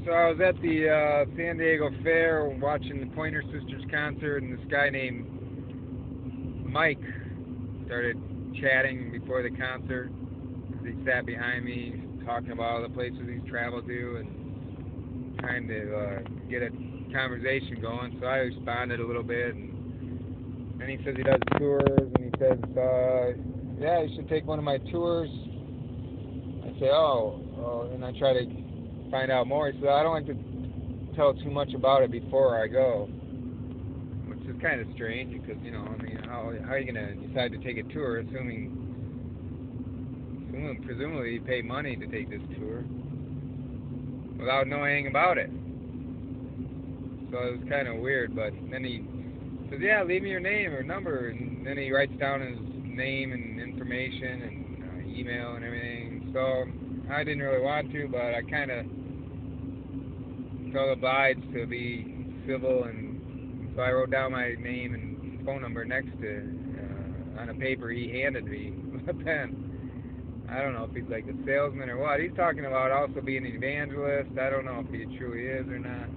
So I was at the San Diego Fair watching the Pointer Sisters concert, and this guy named Mike started chatting before the concert. He sat behind me, talking about all the places he's traveled to, and trying to get a conversation going. So I responded a little bit, and then he says he does tours, and he says, "Yeah, you should take one of my tours." I say, "Oh," and I try to find out more. He said, "I don't like to tell too much about it before I go," which is kind of strange because I mean, how are you gonna decide to take a tour, assuming presumably you pay money to take this tour without knowing anything about it? So it was kind of weird. But then he says, "Yeah, leave me your name or number," and then he writes down his name and information and email and everything. So I didn't really want to, but I kind of felt obliged to be civil, and so I wrote down my name and phone number next to on a paper he handed me with a pen. I don't know if he's like a salesman or what. He's talking about also being an evangelist. I don't know if he truly is or not.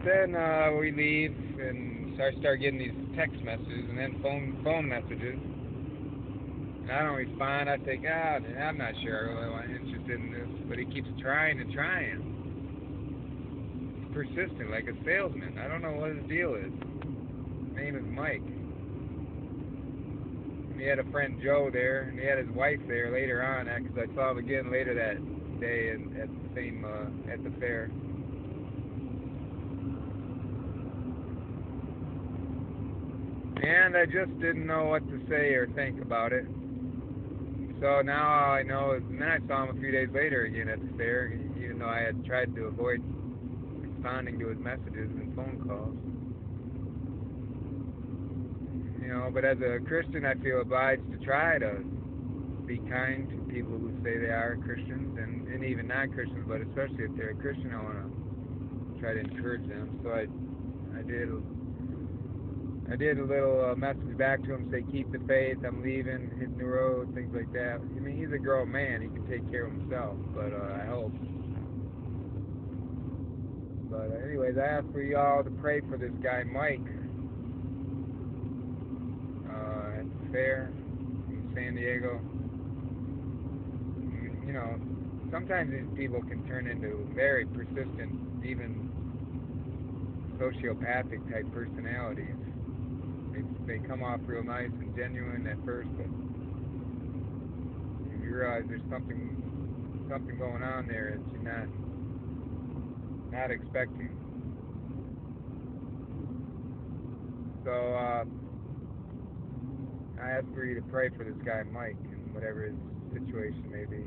Then we leave, and so I start getting these text messages and then phone messages. And I don't respond. I think, I'm not sure I really want interested in this. But he keeps trying and trying. He's persistent, like a salesman. I don't know what his deal is. His name is Mike. And he had a friend Joe there, and he had his wife there later on. Because I saw him again later that day at the same at the fair. And I just didn't know what to say or think about it. So now all I know is, and then I saw him a few days later again at the fair, even though I had tried to avoid responding to his messages and phone calls. But as a Christian, I feel obliged to try to be kind to people who say they are Christians, and even non-Christians, but especially if they're a Christian, I want to try to encourage them. So I did a little message back to him, say, "Keep the faith, I'm leaving, hitting the road," things like that. I mean, he's a grown man, he can take care of himself, but I hope. But anyways, I asked for y'all to pray for this guy, Mike, at the fair in San Diego. You know, sometimes these people can turn into very persistent, even sociopathic type personalities. They come off real nice and genuine at first, but you realize there's something going on there that you're not expecting. So I ask for you to pray for this guy Mike and whatever his situation may be.